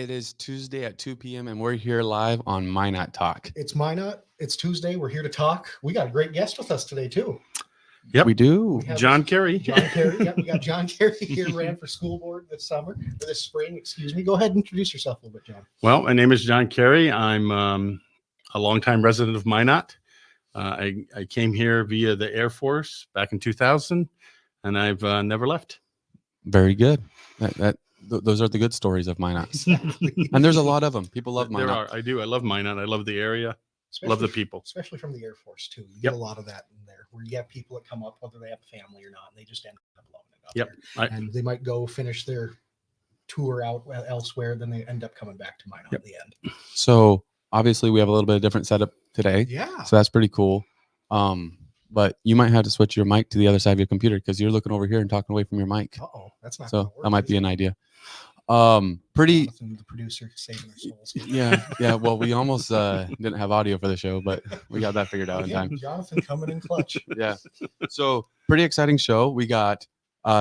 It is Tuesday at 2 p.m. and we're here live on Minot Talk. It's Minot. It's Tuesday. We're here to talk. We got a great guest with us today, too. Yep, we do. John Carey. John Carey. Yep, we got John Carey here, ran for school board this spring. Excuse me. Go ahead and introduce yourself a little bit, John. Well, my name is John Carey. I'm a longtime resident of Minot. I came here via the Air Force back in 2000, and I've never left. Very good. Those are the good stories of Minot. Exactly. And there's a lot of them. People love Minot. There are. I do. I love Minot. I love the area. Love the people. Especially from the Air Force, too. You get a lot of that in there, where you have people that come up, whether they have a family or not, and they just end up loving it up there. And they might go finish their tour out elsewhere, then they end up coming back to Minot at the end. So, obviously, we have a little bit of different setup today. Yeah. So, that's pretty cool. But you might have to switch your mic to the other side of your computer because you're looking over here and talking away from your mic. Uh-oh. That's not so gonna work, that might be an idea. The producer saving our souls. Yeah. Well, we almost didn't have audio for the show, but we got that figured out in time. Jonathan coming in clutch. Yeah. So pretty exciting show. We got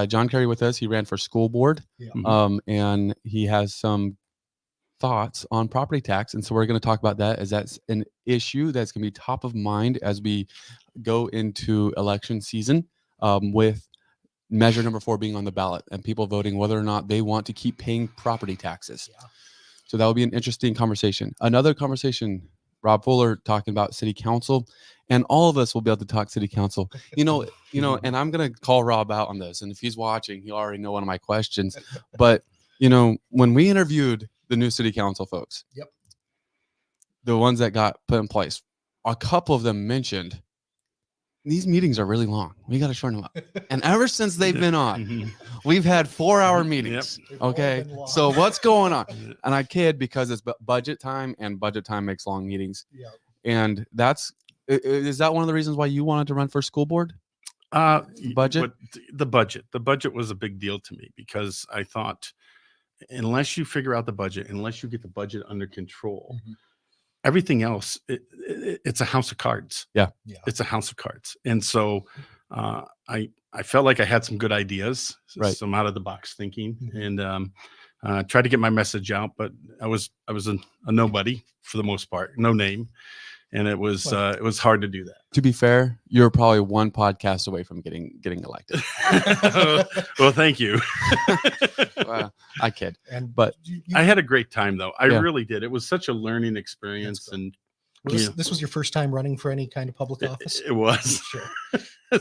John Carey with us. He ran for school board. Yeah. And he has some thoughts on property tax. And so we're going to talk about that, as that's an issue that's going to be top of mind as we go into election season, with measure number 4 being on the ballot and people voting whether or not they want to keep paying property taxes. Yeah. So that will be an interesting conversation. Another conversation, Rob Fuller talking about city council, and all of us will be able to talk city council. You know, and I'm going to call Rob out on this. And if he's watching, he'll already know one of my questions. But, when we interviewed the new city council folks, the ones that got put in place, a couple of them mentioned these meetings are really long. We got to shorten them up. And ever since they've been on, we've had 4-hour meetings. Yep. Okay. So what's going on? And I kid because it's budget time, and budget time makes long meetings. Yeah. And is that one of the reasons why you wanted to run for school board? Budget? The budget was a big deal to me, because I thought, unless you figure out the budget, unless you get the budget under control, everything else, it's a house of cards. Yeah. It's a house of cards. And so I felt like I had some good ideas, some out of the box thinking, and tried to get my message out, but I was a nobody for the most part, no name. And it was hard to do that. To be fair, you're probably one podcast away from getting elected. Well, thank you. Well, I kid. But I had a great time, though. I really did. It was such a learning experience. And this was your first time running for any kind of public office? It was. Sure.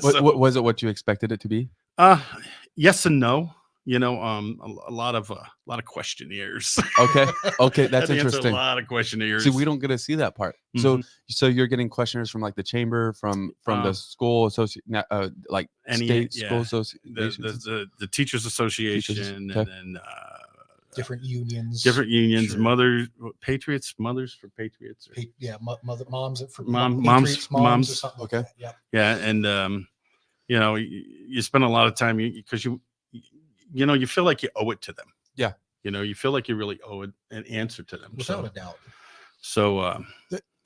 Was it what you expected it to be? Yes and no. A lot of questionnaires. Okay, that's interesting. A lot of questionnaires. See, we don't get to see that part. So you're getting questionnaires from like the chamber, from the school associate, like state school association, the teachers association, okay. And then different unions, sure. Mothers for Patriots. Moms for moms or something. Okay. Like that. Yeah, and you spend a lot of time because you feel like you owe it to them. Yeah. You feel like you really owe it an answer to them. Without a doubt. So,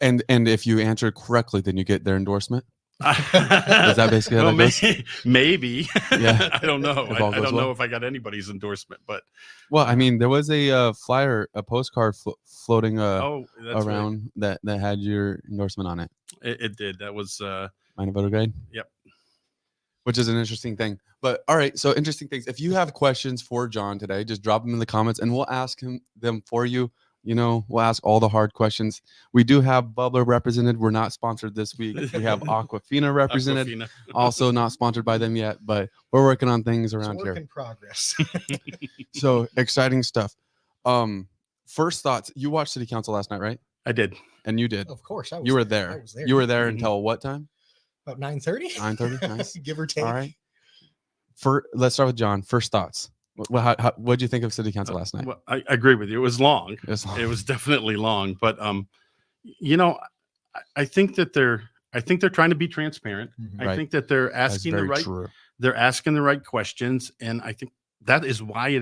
and if you answer correctly, then you get their endorsement. Is that basically how that goes? Maybe. Yeah. I don't know. I don't know well. if I got anybody's endorsement, but. Well, I mean, there was a flyer, a postcard floating around right. that had your endorsement on it. It did. That was. Minor voter grade? Yep. Which is an interesting thing. But all right, so interesting things. If you have questions for John today, just drop them in the comments and we'll ask them for you. We'll ask all the hard questions. We do have Bubbler represented. We're not sponsored this week. We have Aquafina represented. Also not sponsored by them yet, but we're working on things around here. Work in progress. So exciting stuff. First thoughts. You watched City Council last night, right? I did. And you did. Of course. You were there. I was there. You were there until what time? About 9:30. 9:30. Nice. Give or take. All right. Let's start with John. First thoughts. What did you think of City Council last night? Well, I agree with you. It was long. It was definitely long. But I think that they're trying to be transparent. Mm-hmm. I think that they're asking they're asking the right questions, and I think that is why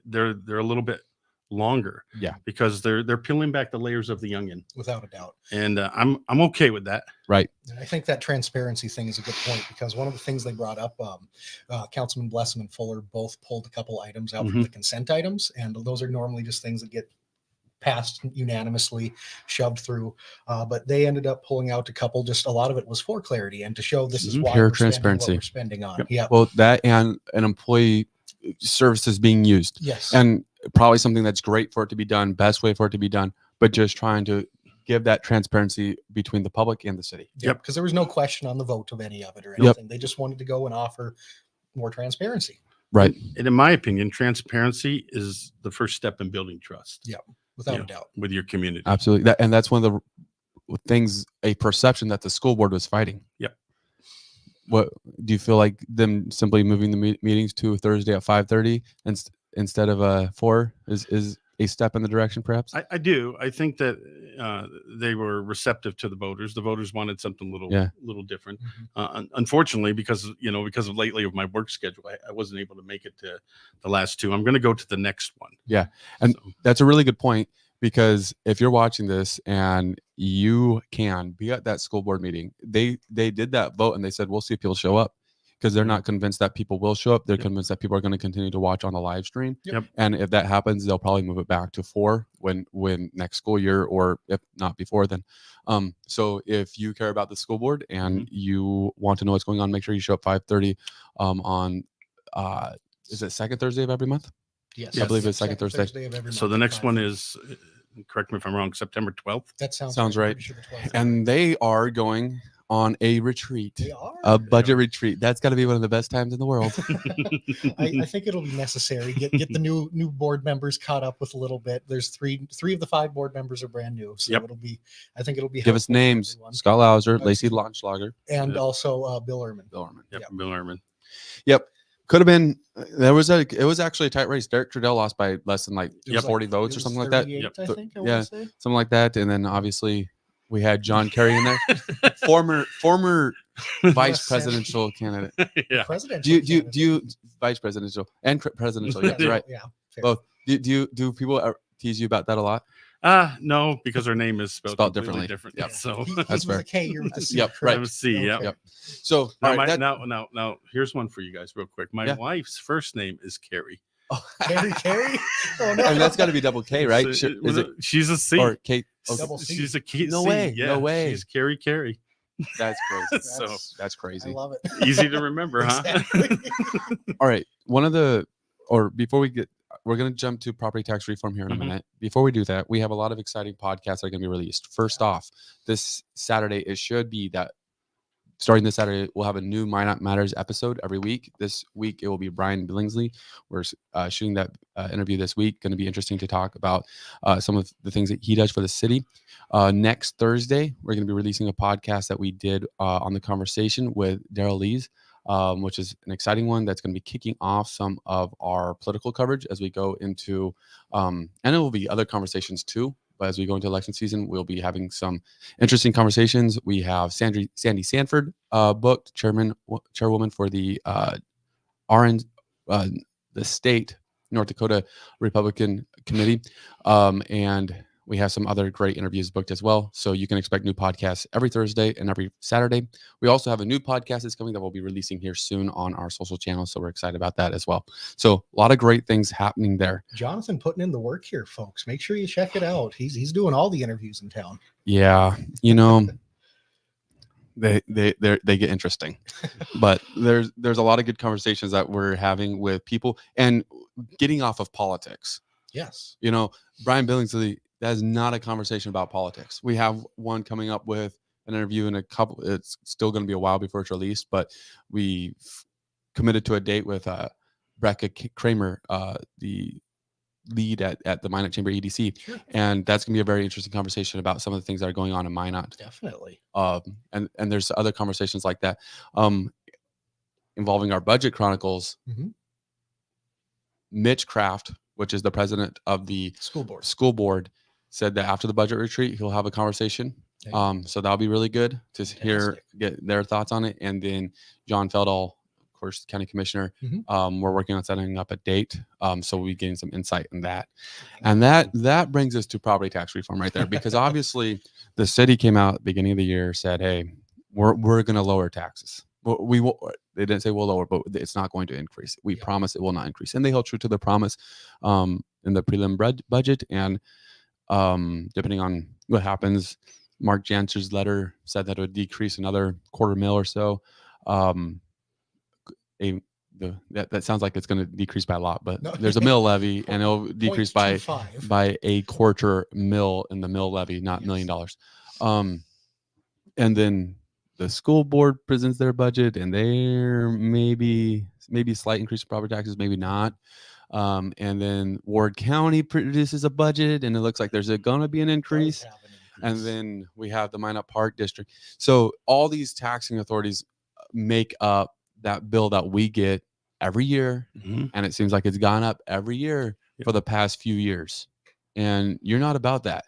they're a little bit longer. Yeah, because they're peeling back the layers of the onion, without a doubt. And I'm okay with that. Right. And I think that transparency thing is a good point, because one of the things they brought up, Councilman Blessman and Fuller both pulled a couple items out from the consent items, and those are normally just things that get passed unanimously, shoved through. But they ended up pulling out a couple. Just a lot of it was for clarity and to show this is why Pure we're spending what transparency. we're spending on. Yep. Yeah. Well, that and an employee services being used. Yes. And probably something that's great for it to be done, best way for it to be done, but just trying to give that transparency between the public and the city. Yep. Because there was no question on the vote of any of it or anything. They just wanted to go and offer more transparency. Right. And in my opinion, transparency is the first step in building trust. Yeah, without a doubt. With your community. Absolutely. And that's one of the things, a perception that the school board was fighting. Yep. What do you feel like them simply moving the meetings to Thursday at 5:30 instead of 4 is a step in the direction, perhaps? I do. I think that they were receptive to the voters. The voters wanted something little different. Unfortunately, because of lately of my work schedule, I wasn't able to make it to the last two. I'm going to go to the next one. Yeah, and that's a really good point, because if you're watching this and you can be at that school board meeting, they did that vote and they said, we'll see if people show up, because they're not convinced that people will show up. They're convinced that people are going to continue to watch on the live stream. Yep. And if that happens, they'll probably move it back to 4 when next school year, or if not before then. So if you care about the school board and you want to know what's going on, make sure you show up 5:30 on is it second Thursday of every month? Yes. I believe it's second Thursday. of every So month the at next one 5:30. is, correct me if I'm wrong, September 12th. That sounds Sounds right. Pretty sure the 12th. And they are going on a retreat, They are. a budget retreat. That's got to be one of the best times in the world. I think it'll be necessary. Get the new board members caught up with a little bit. There's three of the 5 board members are brand new, so Yep. it'll be. I think it'll be. Give us helpful for names: everyone. Scott Lauser, Lacey Launschlager, And also Bill Ehrman. Bill Ehrman. Yep. Yep. Bill Ehrman. Yep. Could have been. It was actually a tight race. Derek Trudell lost by less than It was 40 like- votes it or was something like that. 38, Yep. I think. I Yeah. want to say. Something like that. And then obviously we had John Carey in there, former vice presidential candidate. Yeah. Presidential. Do you vice presidential and presidential? Yeah, Yeah, right. Yeah. fair. Both. Do people tease you about that a lot? No, because her name is spelled differently. different. Yep. So He That's was fair. a K. You're with the C. Yep, correct? right. I'm a C. Yep. Yep. So Now, all right, now, here's one for you guys, real quick. My Yeah. wife's first name is Carey. Carey. Oh, no. and that's got to be double K, right? So Is it She's a C. or Kate? Okay. Double C. She's a key. No C. way, Yeah, no way. She's Carey. That's crazy. So That's I crazy. love it. easy to remember, huh? Exactly. All right. Before we get, we're going to jump to property tax reform here in a Mhm. minute. Before we do that, we have a lot of exciting podcasts that are going to be released. First off, this Saturday, it should be that starting this Saturday, we'll have a new Minot Matters episode every week. This week, it will be Brian Billingsley. We're shooting that interview this week. Going to be interesting to talk about some of the things that he does for the city. Next Thursday, we're going to be releasing a podcast that we did on the conversation with Daryl Lees, which is an exciting one that's going to be kicking off some of our political coverage as we go into, and it will be other conversations too. But as we go into election season, we'll be having some interesting conversations. We have Sandy Sanford booked, chairwoman for the the state North Dakota Republican Committee, and we have some other great interviews booked as well. So you can expect new podcasts every Thursday and every Saturday. We also have a new podcast that's coming that we'll be releasing here soon on our social channels. So we're excited about that as well. So a lot of great things happening there. Jonathan putting in the work here, folks. Make sure you check it out. He's doing all the interviews in town. Yeah, they get interesting, but there's a lot of good conversations that we're having with people and getting off of politics. Yes. Brian Billingsley, that is not a conversation about politics. We have one coming up with an interview in a couple. It's still going to be a while before it's released, but we committed to a date with Brecca Kramer, the lead at the Minot Chamber EDC. Sure. And that's going to be a very interesting conversation about some of the things that are going on in Minot. Definitely. And there's other conversations like that involving our budget chronicles. Mm-hmm. Mitch Kraft, which is the president of the school board, said that after the budget retreat, he'll have a conversation. Okay. So that'll be really good to Fantastic. get their thoughts on it. And then John Feldall, of course, county commissioner, we're working on setting up a date. So we'll be getting some insight in that. And that brings us to property tax reform right there, because obviously the city came out at the beginning of the year, said, hey, we're going to lower taxes. We will. They didn't say we'll lower, but it's not going to increase. We promise it will not increase, and they held true to the promise in the prelim budget. And depending on what happens. Mark Janser's letter said that it would decrease another $250,000 or so. That sounds like it's going to decrease by a lot, but No. there's a mill levy and it'll decrease by 0.25. by $250,000 in the mill levy, not $1 million. And then the school board presents their budget, and they're maybe slight increase in property taxes, maybe not. And then Ward County produces a budget, and it looks like there's going to be an increase. And then we have the Minot Park District. So all these taxing authorities make up that bill that we get every year. Mm-hmm. And it seems like it's gone up every year for the past few years. And you're not about that.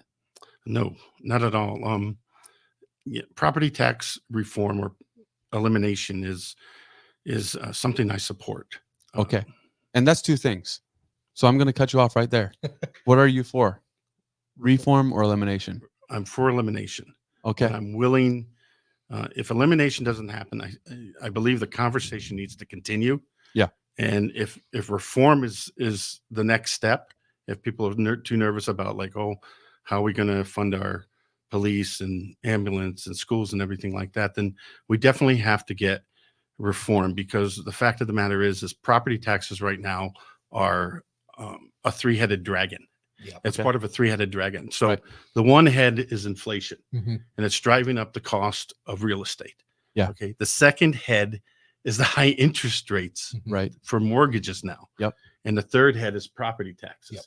No, not at all. Property tax reform or elimination is something I support. Okay. And that's two things. So I'm going to cut you off right there. What are you for? Reform or elimination? I'm for elimination. Okay. And I'm willing. If elimination doesn't happen, I believe the conversation needs to continue. Yeah. And if reform is the next step, if people are too nervous about like, oh, how are we going to fund our police and ambulance and schools and everything like that, then we definitely have to get reform, because the fact of the matter is property taxes right now are a three-headed dragon. Yeah. It's part of a three-headed dragon. So Right. the one head is inflation, Mhm. and it's driving up the cost of real estate. Yeah. Okay. The second head is the high interest rates Right. for mortgages now. Yep. And the third head is property taxes. Yep.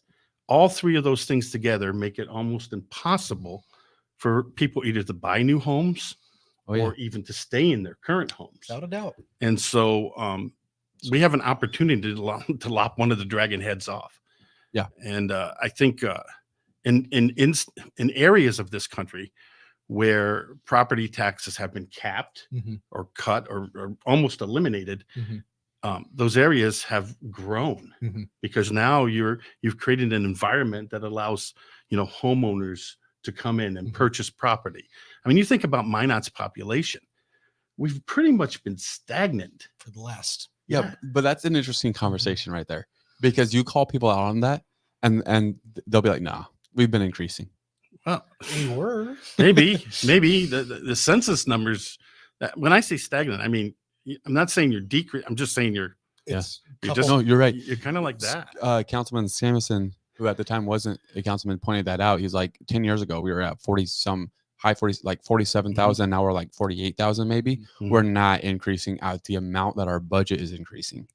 All three of those things together make it almost impossible for people either to buy new homes or even to stay in their current homes. Without a doubt. And so we have an opportunity to lop one of the dragon heads off. Yeah. And I think in areas of this country where property taxes have been capped Mhm. or cut or almost eliminated, Mhm. those areas have grown Mhm. because now you've created an environment that allows homeowners to come in and Mhm. purchase property. I mean, you think about Minot's population, we've pretty much been stagnant For the last. Yeah, but that's an interesting conversation right there, because you call people out on that and they'll be like, nah, we've been increasing. Well, We were. maybe the census numbers. When I say stagnant, I mean I'm not saying you're decreasing. I'm just saying you're It's You're couple- No, you're right. you're kind of like that. Councilman Samuelson, who at the time wasn't a councilman, pointed that out. He's like, 10 years ago, we were at 40 some high 40s, like 47,000. Now we're like 48,000 maybe. Mhm. We're not increasing at the amount that our budget is increasing.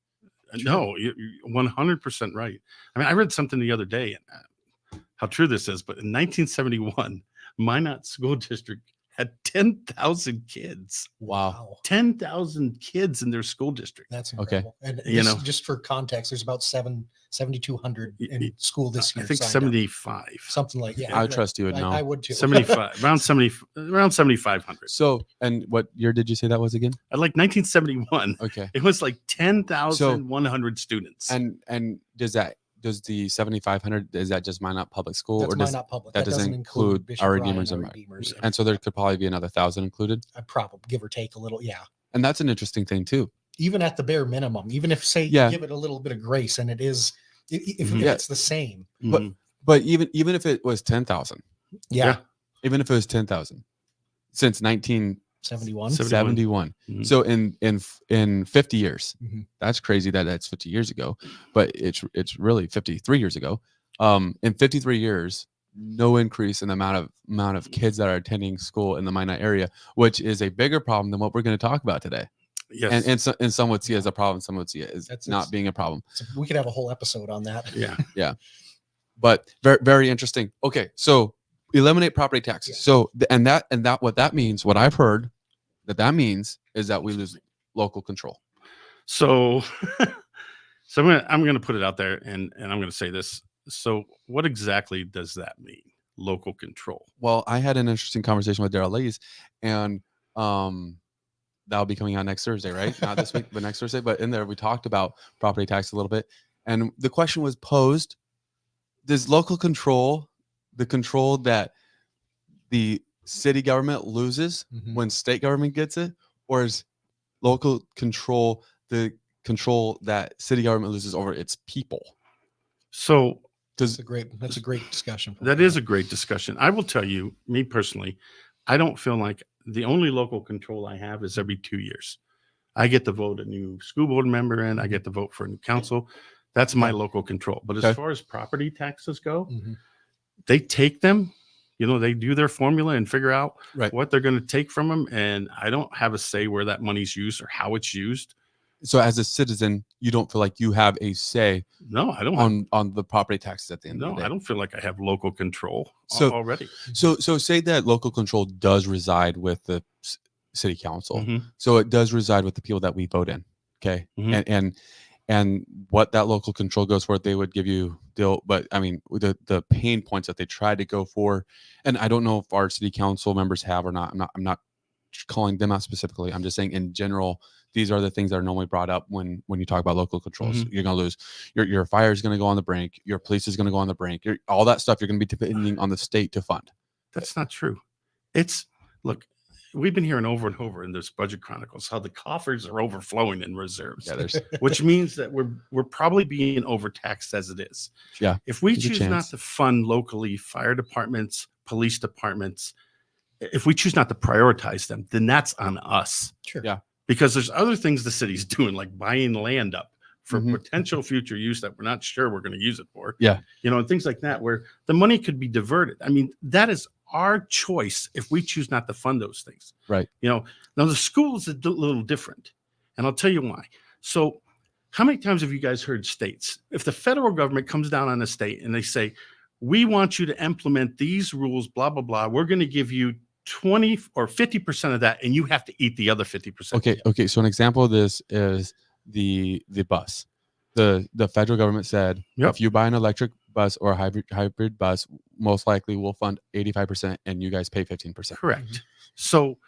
No, you're 100% right. I mean, I read something the other day, and how true this is, but in 1971, Minot School District had 10,000 kids. Wow. 10,000 kids in their school district. That's Okay. incredible. And You just, know. just for context, there's about 7,200 in school this year. I think signed up. 75. Something like yeah. I would trust you would know. I would too. 75, around 7,500. So, and what year did you say that was again? At like 1971, Okay. it was like 10,100 students. And does the 7,500, is that just Minot Public School, That's or does Minot Public. that doesn't include Bishop our Ryan Redeemers or and Redeemers. and so there could probably be another 1,000 included, I probably give or take a little. Yeah. and that's an interesting thing too. Even at the bare minimum, even if say Yeah. you give it a little bit of grace, and it is, if Mhm. Yeah. it's the same. Mhm. But even if it was 10,000, Yeah. even if it was 10,000 since 1971, 71. Mhm. so in 50 years, Mhm. that's crazy that that's 50 years ago, but it's really 53 years ago. In 53 years, no increase in the amount of kids that are attending school in the Minot area, which is a bigger problem than what we're going to talk about today. Yes. And some would see it as a problem, some would see it as That's- not being a problem. So we could have a whole episode on that. yeah. But very, very interesting. Okay, so eliminate property taxes. Yeah. So and that what that means, what I've heard that means is that we lose local control. So, I'm gonna put it out there, and I'm gonna say this. So, what exactly does that mean? Local control. Well, I had an interesting conversation with Daryl Lees, and that'll be coming out next Thursday, right? Not this week, but next Thursday. But in there, we talked about property tax a little bit, and the question was posed: does local control, the control that the city government loses Mhm. when state government gets it, or is local control the control that city government loses over its people? So, That's a great discussion. That is a great discussion. I will tell you, me personally, I don't feel like the only local control I have is every 2 years. I get to vote a new school board member in. I get to vote for a new council. That's my local control. But as far as property taxes go, they take them, they do their formula and figure out what they're going to take from them. And I don't have a say where that money's used or how it's used. So as a citizen, you don't feel like you have a say I don't on the property taxes at the end of the day. I don't feel like I have local control already. So say that local control does reside with the city council. So it does reside with the people that we vote in. Okay. And what that local control goes for, they would give you but I mean, the pain points that they try to go for, and I don't know if our city council members have or not. I'm not calling them out specifically. I'm just saying in general, these are the things that are normally brought up when you talk about local controls. You're going to lose your fire is going to go on the brink. Your police is going to go on the brink. All that stuff you're going to be depending on the state to fund. That's not true. Look, we've been hearing over and over in this budget chronicles how the coffers are overflowing in reserves, which means that we're probably being overtaxed as it is. Yeah. If we choose not to fund locally fire departments, police departments, if we choose not to prioritize them, then that's on us. Sure. Yeah. Because there's other things the city's doing, like buying land up for potential future use that we're not sure we're going to use it for. Yeah. And things like that, where the money could be diverted. I mean, that is our choice if we choose not to fund those things. Right. Now the school is a little different, and I'll tell you why. So how many times have you guys heard states, if the federal government comes down on a state and they say, we want you to implement these rules, blah, blah, blah, we're going to give you 20 or 50% of that, and you have to eat the other 50%. Okay. So an example of this is the bus. The federal government said, if you buy an electric bus or a hybrid bus, most likely we'll fund 85% and you guys pay 15%. Correct. So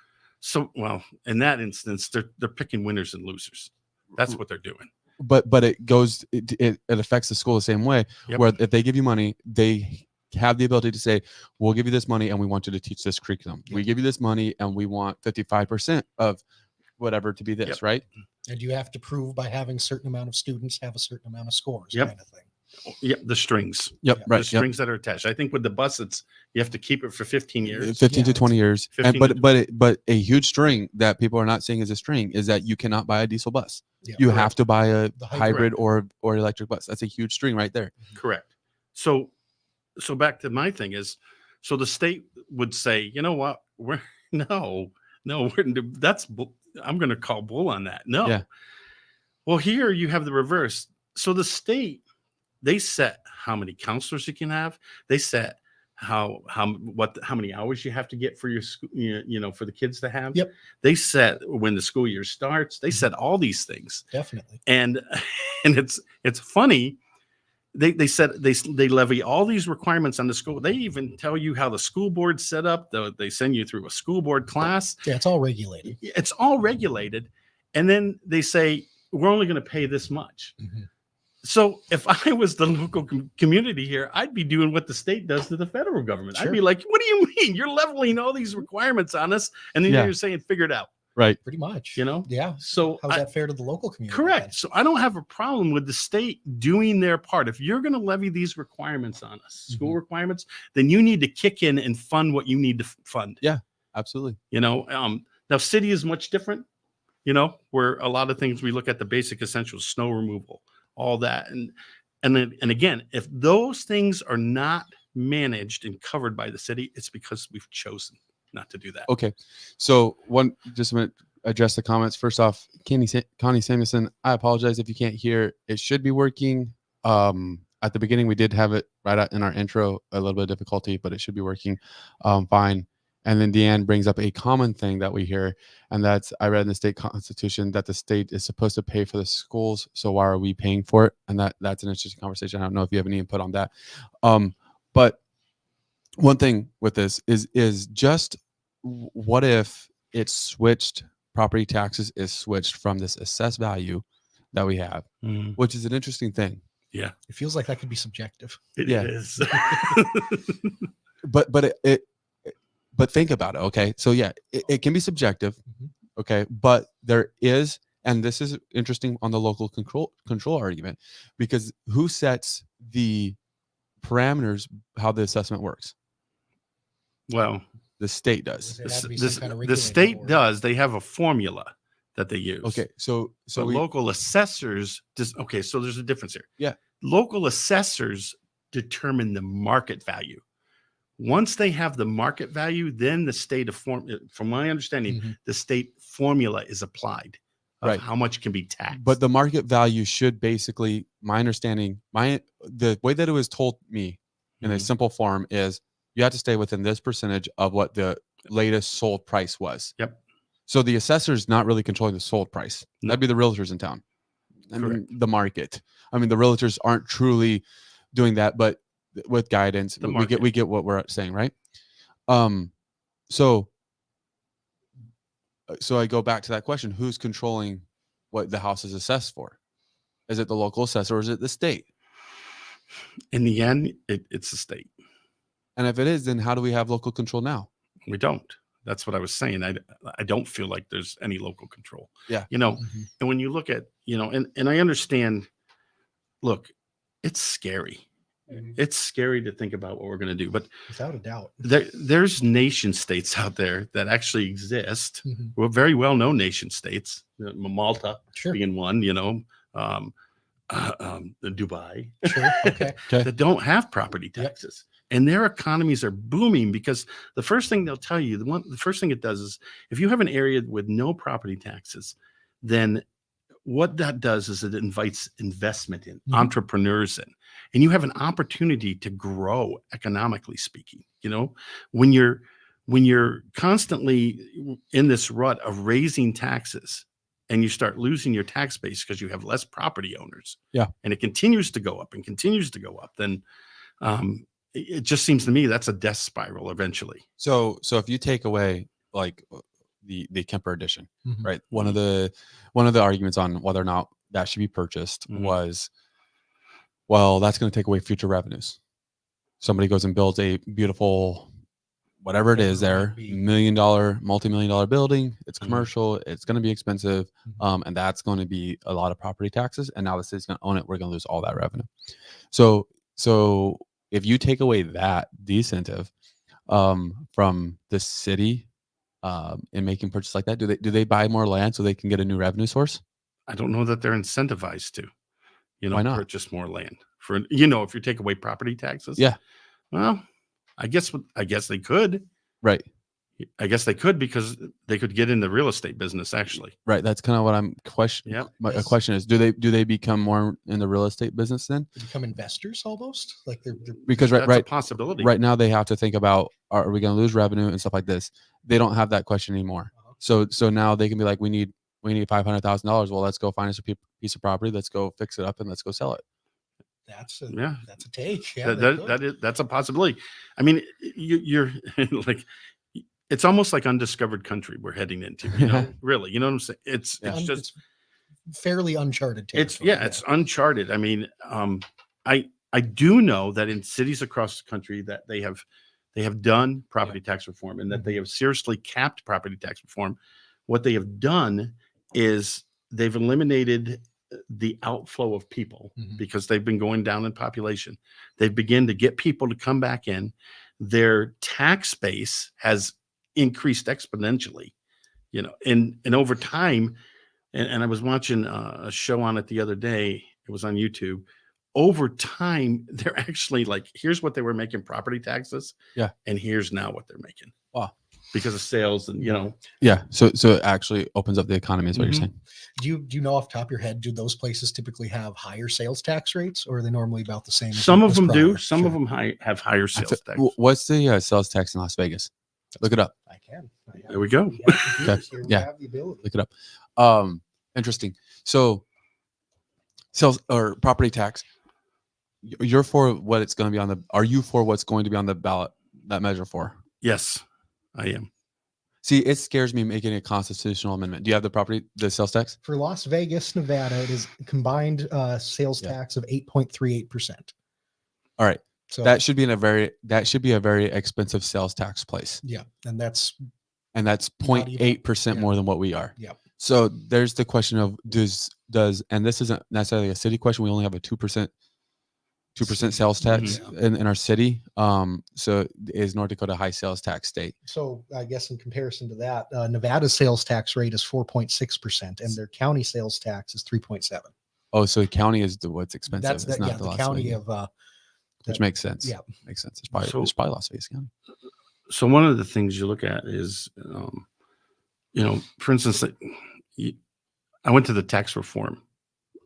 well, in that instance, they're picking winners and losers. That's what they're doing. But it affects the school the same way, where if they give you money, they have the ability to say, we'll give you this money and we want you to teach this curriculum. We give you this money and we want 55% of whatever to be this, right? And you have to prove by having a certain amount of students have a certain amount of scores, kind of thing. Yep, the strings. Right. The strings that are attached. I think with the bus, you have to keep it for 15 years. 15 to 20 years. But a huge string that people are not seeing as a string is that you cannot buy a diesel bus. You have to buy a hybrid or electric bus. That's a huge string right there. Correct. So back to my thing is, so the state would say, you know what, I'm going to call bull on that. No. Yeah. Well, here you have the reverse. So the state, they set how many counselors you can have. They set how many hours you have to get for your school, for the kids to have. Yep. They set when the school year starts. They set all these things. Definitely. And it's funny. They said they levy all these requirements on the school. They even tell you how the school board's set up. They send you through a school board class. Yeah, it's all regulated. It's all regulated. And then they say, we're only going to pay this much. So if I was the local community here, I'd be doing what the state does to the federal government. Sure. I'd be like, what do you mean? You're leveling all these requirements on us. And then you're saying, figure it out. Right. Pretty much. Yeah. So how's that fair to the local community? Correct. Then? So I don't have a problem with the state doing their part. If you're going to levy these requirements on us, school requirements, then you need to kick in and fund what you need to fund. Yeah, absolutely. Now city is much different, where a lot of things we look at the basic essentials, snow removal, all that. And again, if those things are not managed and covered by the city, it's because we've chosen not to do that. Okay. So just a minute, address the comments. First off, Connie Samuelson, I apologize if you can't hear. It should be working. At the beginning, we did have it right in our intro, a little bit of difficulty, but it should be working fine. And then Deanne brings up a common thing that we hear, and that's, I read in the state constitution that the state is supposed to pay for the schools. So why are we paying for it? And that's an interesting conversation. I don't know if you have any input on that. But one thing with this is just, what if it's switched, property taxes is switched from this assessed value that we have, which is an interesting thing. Yeah. It feels like that could be subjective. It is. But think about it. Okay. So yeah, it can be subjective. Okay. But there is, and this is interesting on the local control argument, because who sets the parameters how the assessment works? Well, The state does. It had to be This, some kind of the regulated state board. does. They have a formula that they use. Okay, so But local assessors okay, so there's a difference here. Yeah. Local assessors determine the market value. Once they have the market value, then the state from my understanding, the state formula is applied of how much can be taxed. But the market value should basically, my understanding, the way that it was told me in a simple form is you have to stay within this percentage of what the latest sold price was. Yep. So the assessor's not really controlling the sold price. No. That'd be the realtors in town. I Correct. mean, the market. I mean, the realtors aren't truly doing that, but with guidance, we get what we're saying, right? So I go back to that question: who's controlling what the house is assessed for? Is it the local assessor or is it the state? In the end, it's the state. And if it is, then how do we have local control now? We don't. That's what I was saying. I don't feel like there's any local control. Yeah. You know, and when you look at, you know, and I understand, look, it's scary. It's scary to think about what we're going to do, but without a doubt, there's nation states out there that actually exist. Well, very well-known nation states, Malta being one, you know, Dubai, that don't have property taxes. And their economies are booming because the first thing they'll tell you, the first thing it does is if you have an area with no property taxes, then what that does is it invites investment in, entrepreneurs in, and you have an opportunity to grow economically speaking. You know, when you're constantly in this rut of raising taxes and you start losing your tax base because you have less property owners, and it continues to go up and continues to go up, then it just seems to me that's a death spiral eventually. So if you take away like the Kemper edition, right? One of the arguments on whether or not that should be purchased was, well, that's going to take away future revenues. Somebody goes and builds a beautiful, whatever it is there, multi-million-dollar building. It's commercial. It's going to be expensive. And that's going to be a lot of property taxes. And now the city's going to own it. We're going to lose all that revenue. So if you take away that incentive from the city in making purchases like that, do they buy more land so they can get a new revenue source? I don't know that they're incentivized to, Why not? purchase more land for, if you take away property taxes. Yeah. Well, I guess they could. Right. I guess they could because they could get in the real estate business actually. Right. That's kind of what I'm questioning. Yeah. My question is, do they become more in the real estate business then? They become investors almost, like they're because that's a possibility. Right now they have to think about, are we going to lose revenue and stuff like this? They don't have that question anymore. So now they can be like, we need $500,000. Well, let's go find us a piece of property. Let's go fix it up and let's go sell it. That's a take. Yeah, that's a possibility. I mean, you're like, it's almost like undiscovered country we're heading into, really, you know what I'm saying? It's just fairly uncharted territory. It's uncharted. I mean, I do know that in cities across the country that they have done property tax reform and that they have seriously capped property tax reform. What they have done is they've eliminated the outflow of people because they've been going down in population. They've begun to get people to come back in. Their tax base has increased exponentially, and over time, and I was watching a show on it the other day. It was on YouTube. Over time, they're actually like, here's what they were making property taxes. Yeah. And here's now what they're making. Wow. Because of sales and, Yeah. So it actually opens up the economy is what you're saying. Do you know off the top of your head, do those places typically have higher sales tax rates or are they normally about the same? Some of them do. Some of them have higher sales tax. What's the sales tax in Las Vegas? Look it up. I can. There we go. Okay. Yeah. Look it up. Interesting. So sales or property tax, you're for what it's going to be are you for what's going to be on the ballot, that measure for? Yes, I am. See, it scares me making a constitutional amendment. Do you have the sales tax? For Las Vegas, Nevada, it is combined sales tax of 8.38%. All right. So that should be a very expensive sales tax place. Yeah. And that's 0.8% more than what we are. Yeah. So there's the question of does, and this isn't necessarily a city question. We only have a 2% 2% sales tax in our city. So is North Dakota a high sales tax state? So I guess in comparison to that, Nevada's sales tax rate is 4.6%, and their county sales tax is 3.7. Oh, so the county is what's expensive. That's it's not the Las county Vegas, of which makes sense. Yeah, makes sense. It's probably Las Vegas County. So one of the things you look at is, for instance, I went to the tax reform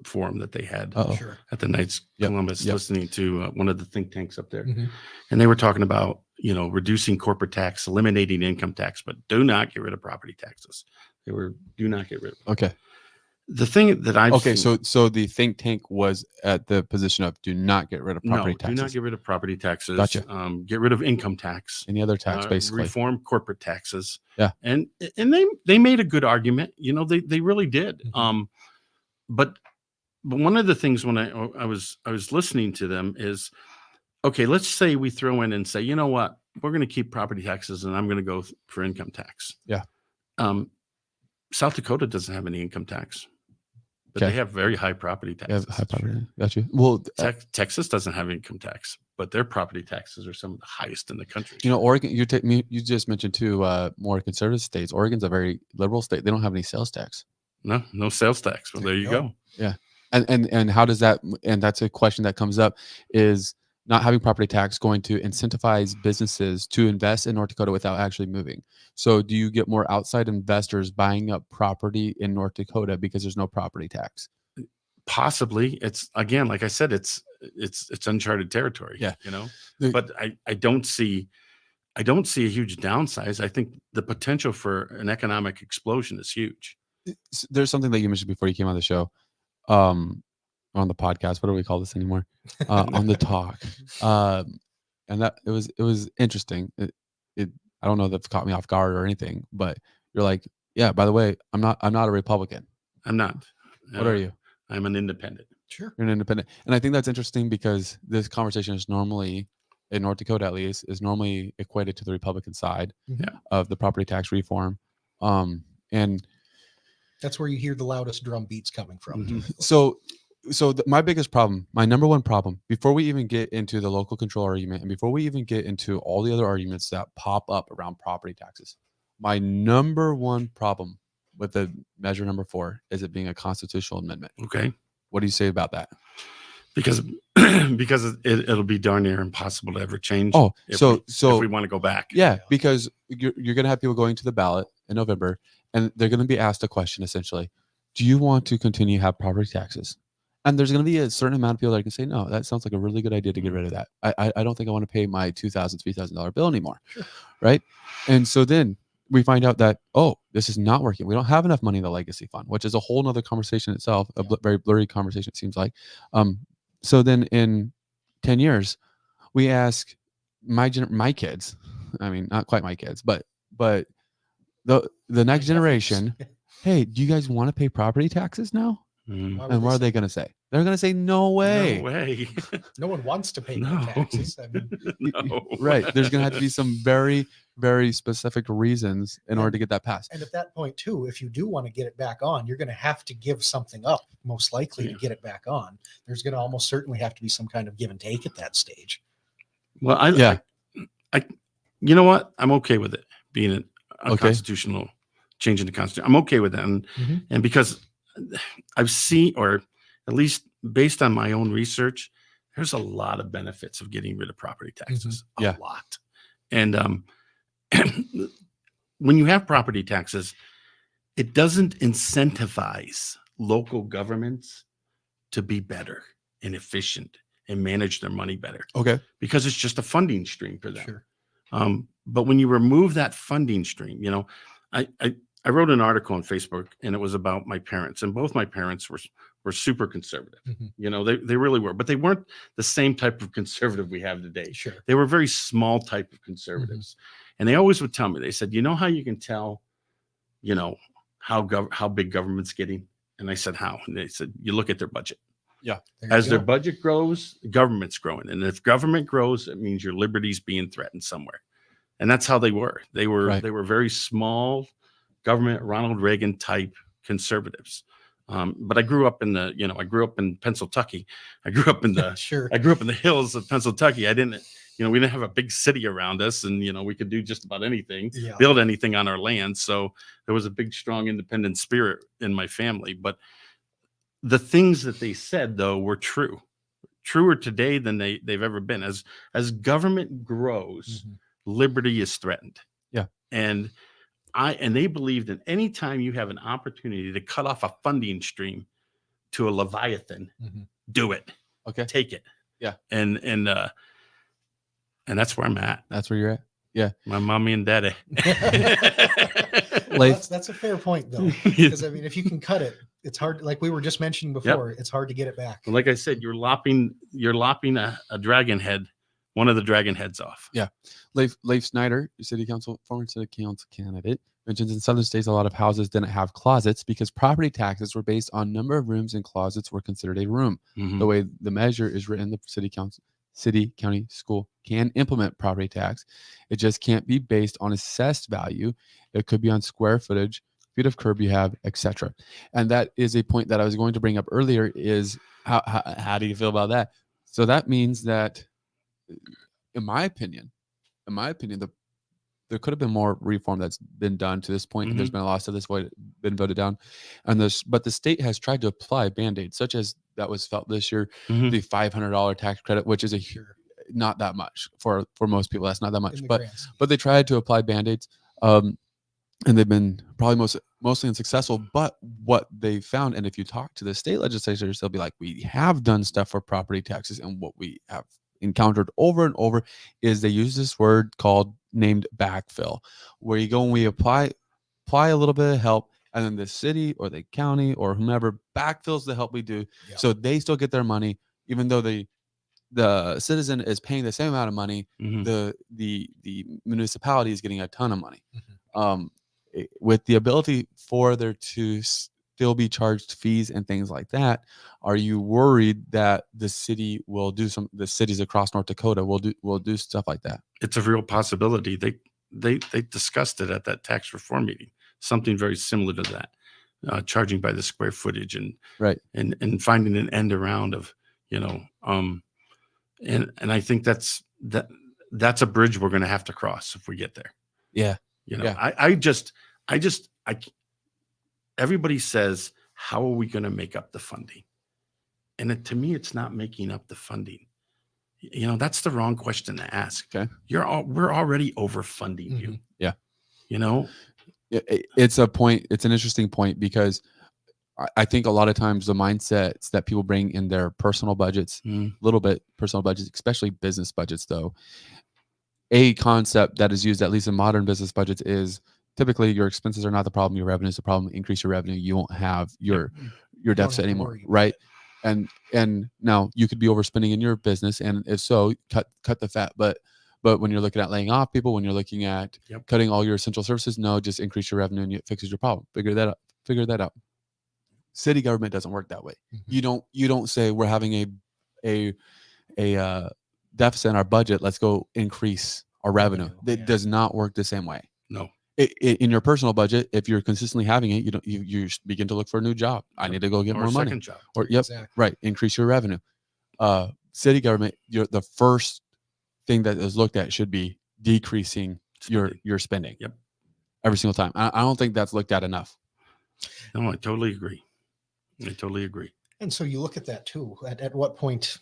forum that they had at the Knights Columbus, listening to one of the think tanks up there, and they were talking about reducing corporate tax, eliminating income tax, but do not get rid of property taxes. Do not get rid of them. Okay. The thing that I've seen, so the think tank was at the position of do not get rid of property taxes. Do not get rid of property taxes. Gotcha. Get rid of income tax. Any other tax, basically. Reform corporate taxes. Yeah. And they made a good argument. They really did. But one of the things when I was listening to them is, okay, let's say we throw in and say, you know what, we're going to keep property taxes and I'm going to go for income tax. Yeah. South Dakota doesn't have any income tax. But they have very high property taxes. High property. Got you. Well, Texas doesn't have income tax, but their property taxes are some of the highest in the country. Oregon. You just mentioned two more conservative states. Oregon's a very liberal state. They don't have any sales tax. No sales tax. Well, there you go. Yeah, and how does that? And that's a question that comes up: is not having property tax going to incentivize businesses to invest in North Dakota without actually moving? So do you get more outside investors buying up property in North Dakota because there's no property tax? Possibly. It's, again, like I said, it's uncharted territory. Yeah. But I don't see a huge downside. I think the potential for an economic explosion is huge. There's something that you mentioned before you came on the show. On the podcast, what do we call this anymore? On the talk, and that it was interesting. I don't know if it's caught me off guard or anything, but you're like, yeah. By the way, I'm not a Republican. I'm not. What are you? I'm an independent. Sure, you're an independent, and I think that's interesting because this conversation is normally in North Dakota, at least, is normally equated to the Republican side of the property tax reform, and that's where you hear the loudest drum beats coming from. So my biggest problem, my number one problem, before we even get into the local control argument and before we even get into all the other arguments that pop up around property taxes, my number one problem with the measure number 4 is it being a constitutional amendment. Okay. What do you say about that? Because it'll be darn near impossible to ever change. Oh, if we want to go back. Yeah, because you're going to have people going to the ballot in November, and they're going to be asked a question essentially: do you want to continue to have property taxes? And there's going to be a certain amount of people that can say, no, that sounds like a really good idea to get rid of that. I don't think I want to pay my $2,000, $3,000 bill anymore. Sure. Right. And so then we find out that, oh, this is not working. We don't have enough money in the legacy fund, which is a whole nother conversation itself, a very blurry conversation, it seems like. So then in 10 years, we ask my kids, I mean, not quite my kids, but the next generation, hey, do you guys want to pay property taxes now? And what are they going to say? They're going to say, no way. No way. No one wants to pay no taxes. I mean, no. Right. There's going to have to be some very, very specific reasons in order to get that passed. And at that point, too, if you do want to get it back on, you're going to have to give something up, most likely, to get it back on. There's going to almost certainly have to be some kind of give and take at that stage. Well, I you know what? I'm okay with it being a constitutional change in the Constitution. I'm okay with that. And because I've seen, or at least based on my own research, there's a lot of benefits of getting rid of property taxes. A lot. And when you have property taxes, it doesn't incentivize local governments to be better and efficient and manage their money better. Okay. Because it's just a funding stream for them. Sure. But when you remove that funding stream, I wrote an article on Facebook, and it was about my parents, and both my parents were super conservative. They really were, but they weren't the same type of conservative we have today. Sure. They were very small type of conservatives. And they always would tell me, they said, how you can tell, how big government's getting? And I said, how? And they said, you look at their budget. Yeah. As their budget grows, government's growing. And if government grows, it means your liberty's being threatened somewhere. And that's how they were. They were very small government, Ronald Reagan type conservatives. But I grew up in I grew up in Pennsylvania. I grew up in the Sure. I grew up in the hills of Pennsylvania. I didn't, we didn't have a big city around us, and we could do just about anything, build anything on our land. So there was a big, strong, independent spirit in my family. But the things that they said, though, were truer today than they've ever been. As government grows, liberty is threatened. Yeah. And they believe that anytime you have an opportunity to cut off a funding stream to a Leviathan, do it. Okay. Take it. Yeah. And that's where I'm at. That's where you're at. Yeah. My mommy and daddy. Well, that's a fair point, though, because I mean, if you can cut it, it's hard. Like we were just mentioning before, it's hard to get it back. Like I said, you're lopping a dragon head, one of the dragon heads off. Yeah. Leif Snyder, former city council candidate, mentions in southern states a lot of houses didn't have closets because property taxes were based on number of rooms, and closets were considered a room. The way the measure is written, the city, county, school can implement property tax. It just can't be based on assessed value. It could be on square footage, feet of curb you have, etc. And that is a point that I was going to bring up earlier. Is how do you feel about that? So that means that, in my opinion, there could have been more reform that's been done to this point. There's been a lot of stuff that's been voted down, but the state has tried to apply band-aids, such as that was felt this year, the $500 tax credit, which is not that much for most people. That's not that much, but they tried to apply band-aids, and they've been probably mostly unsuccessful. But what they found, and if you talk to the state legislators, they'll be like, we have done stuff for property taxes, and what we have encountered over and over is they use this word named backfill, where you go and we apply a little bit of help, and then the city or the county or whomever backfills the help we do. So they still get their money, even though the citizen is paying the same amount of money. The municipality is getting a ton of money, with the ability for there to still be charged fees and things like that. Are you worried that the cities across North Dakota will do stuff like that? It's a real possibility. They discussed it at that tax reform meeting, something very similar to that, charging by the square footage and finding an end around of, and I think that's a bridge we're going to have to cross if we get there. Yeah. Everybody says, how are we going to make up the funding? And to me, it's not making up the funding. That's the wrong question to ask. Okay. We're already overfunding you. Yeah. It's an interesting point, because I think a lot of times the mindsets that people bring in their personal budgets, especially business budgets, though, a concept that is used, at least in modern business budgets, is typically your expenses are not the problem, your revenue is the problem. Increase your revenue, you won't have your deficit anymore, right? And now you could be overspending in your business, and if so, cut the fat. But when you're looking at laying off people, when you're looking at cutting all your essential services, no, just increase your revenue and it fixes your problem. Figure that out. City government doesn't work that way. You don't say we're having a deficit in our budget, let's go increase our revenue. It does not work the same way. No. In your personal budget, if you're consistently having it, you begin to look for a new job. I need to go get more money. Job. Right. Increase your revenue. City government, the first thing that is looked at should be decreasing your spending. Yep. Every single time. I don't think that's looked at enough. No, I totally agree. And so you look at that too. At what point?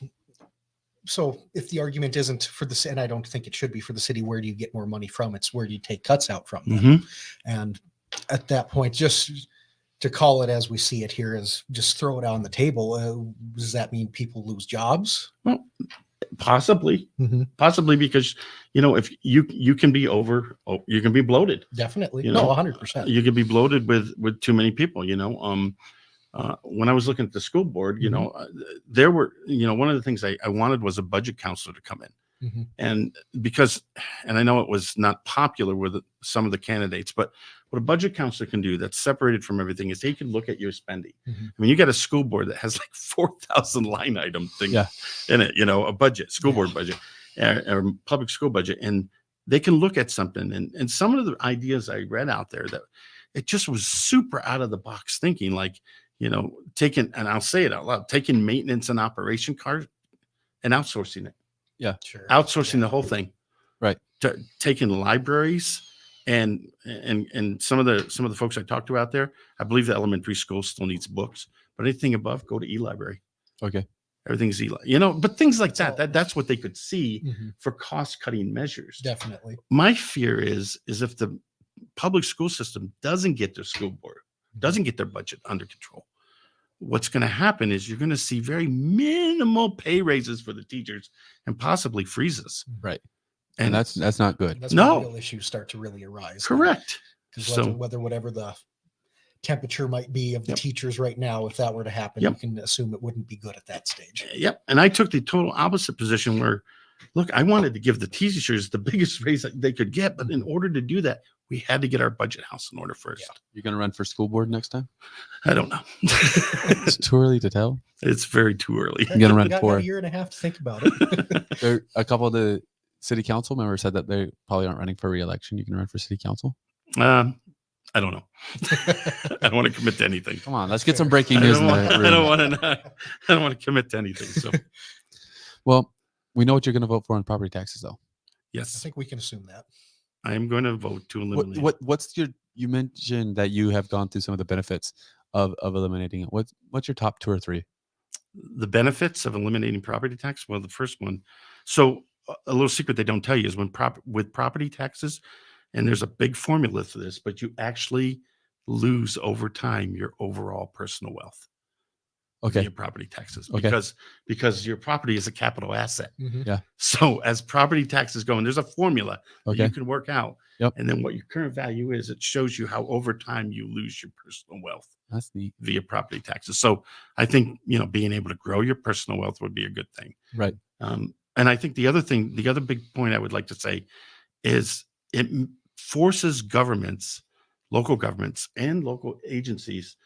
So if the argument isn't for the, and I don't think it should be for the city, where do you get more money from? It's where do you take cuts out from? And at that point, just to call it as we see it here, is just throw it on the table. Does that mean people lose jobs? Well, possibly because, if you can be you can be bloated. Definitely. 100%. You can be bloated with too many people, when I was looking at the school board, there were, one of the things I wanted was a budget counselor to come in. And I know it was not popular with some of the candidates, but what a budget counselor can do that's separated from everything is they can look at your spending. I mean, you got a school board that has like 4,000 line item thing in it, a budget, school board budget, or public school budget. And they can look at something, and some of the ideas I read out there that it just was super out of the box thinking, like, taking, and I'll say it out loud, taking maintenance and operation cars and outsourcing it. Yeah, Sure. Outsourcing the whole thing. Right. Taking libraries and some of the folks I talked to out there, I believe the elementary school still needs books, but anything above, go to e-library. Okay. Everything's but things like that's what they could see for cost cutting measures. Definitely. My fear is if the public school system doesn't get their school board, doesn't get their budget under control, what's going to happen is you're going to see very minimal pay raises for the teachers and possibly freezes. Right. And that's not good. That's when real issues start to really arise. Correct. Because whatever the temperature might be of the teachers right now, if that were to happen, you can assume it wouldn't be good at that stage. Yep. And I took the total opposite position where, look, I wanted to give the teachers the biggest raise that they could get, but in order to do that, we had to get our budget house in order first. Yeah. You're going to run for school board next time? I don't know. It's too early to tell. It's very too early. You're going to run for a year and a half to think about it. A couple of the city council members said that they probably aren't running for re-election. You can run for city council. I don't know. I don't want to commit to anything. Come on, let's get some breaking news. I don't want to commit to anything. So, well, we know what you're going to vote for on property taxes, though. Yes, I think we can assume that. I am going to vote to eliminate. What's your? You mentioned that you have gone through some of the benefits of eliminating it. What's your top 2 or 3? The benefits of eliminating property tax. Well, the first one. So a little secret they don't tell you is with property taxes. And there's a big formula for this, but you actually lose over time your overall personal wealth. Okay. Your property taxes. Okay. Because your property is a capital asset. Mm-hmm. Yeah. So as property taxes go, and there's a formula that you can work out. Yep. And then what your current value is, it shows you how over time you lose your personal wealth. That's neat. Via property taxes. So I think, being able to grow your personal wealth would be a good thing. Right. And I think the other big point I would like to say is it forces governments, local governments and local agencies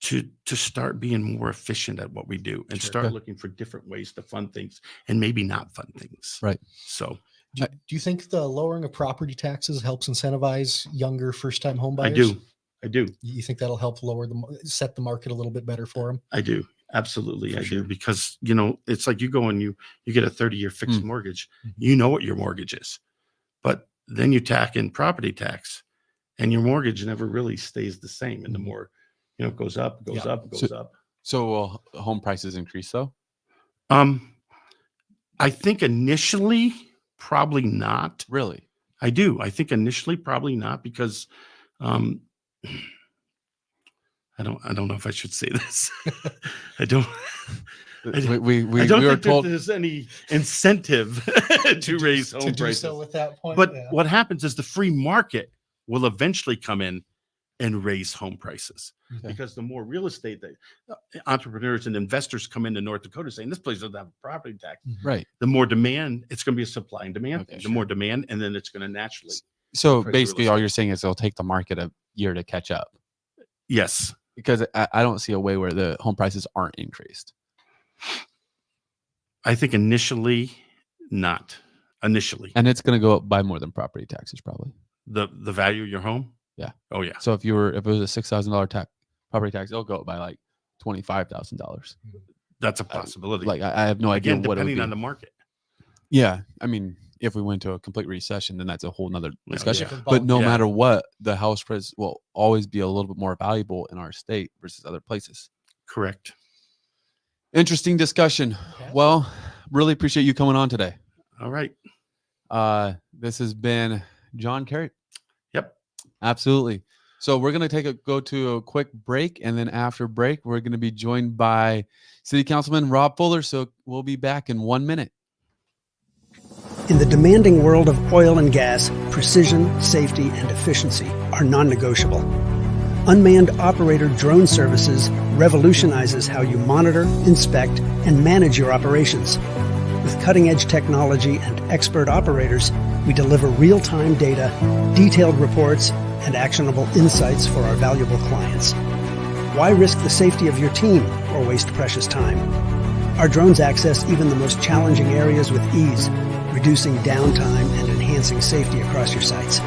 to start being more efficient at what we do and start looking for different ways to fund things and maybe not fund things. Right. So do you think the lowering of property taxes helps incentivize younger first-time home buyers? I do. You think that'll help set the market a little bit better for them? I do. Absolutely. I do. Because, it's like you go and you get a 30-year fixed mortgage. You know what your mortgage is, but then you tack in property tax and your mortgage never really stays the same. And the more, it goes up, goes up. So will home prices increase though? I think initially probably not. Really? I do. I think initially probably not because, I don't know if I should say this. I don't. We don't were think told there's any incentive to raise home prices. So at that point, but what happens is the free market will eventually come in and raise home prices because the more real estate that entrepreneurs and investors come into North Dakota saying this place doesn't have a property tax, right? The more demand, it's going to be a supply and demand thing. The more demand, and then it's going to naturally. So basically, all you're saying is it'll take the market a year to catch up. Yes, because I don't see a way where the home prices aren't increased. I think initially, not initially, and it's going to go up by more than property taxes, probably. The value of your home. Yeah. Oh yeah. So if it was a $6,000 property tax, it'll go up by like $25,000. That's a possibility. I have no idea what it would be. Depending on the market. Yeah, I mean, if we went to a complete recession, then that's a whole nother discussion. Yeah. But no matter what, the house price will always be a little bit more valuable in our state versus other places. Correct. Interesting discussion. Okay. Well, really appreciate you coming on today. All right. This has been John Carey. Yep. Absolutely. So we're going to go to a quick break. And then after break, we're going to be joined by City Councilman Rob Fuller. So we'll be back in 1 minute. In the demanding world of oil and gas, precision, safety, and efficiency are non-negotiable. Unmanned operator drone services revolutionizes how you monitor, inspect, and manage your operations. With cutting-edge technology and expert operators, we deliver real-time data, detailed reports, and actionable insights for our valuable clients. Why risk the safety of your team or waste precious time? Our drones access even the most challenging areas with ease, reducing downtime and enhancing safety across your sites.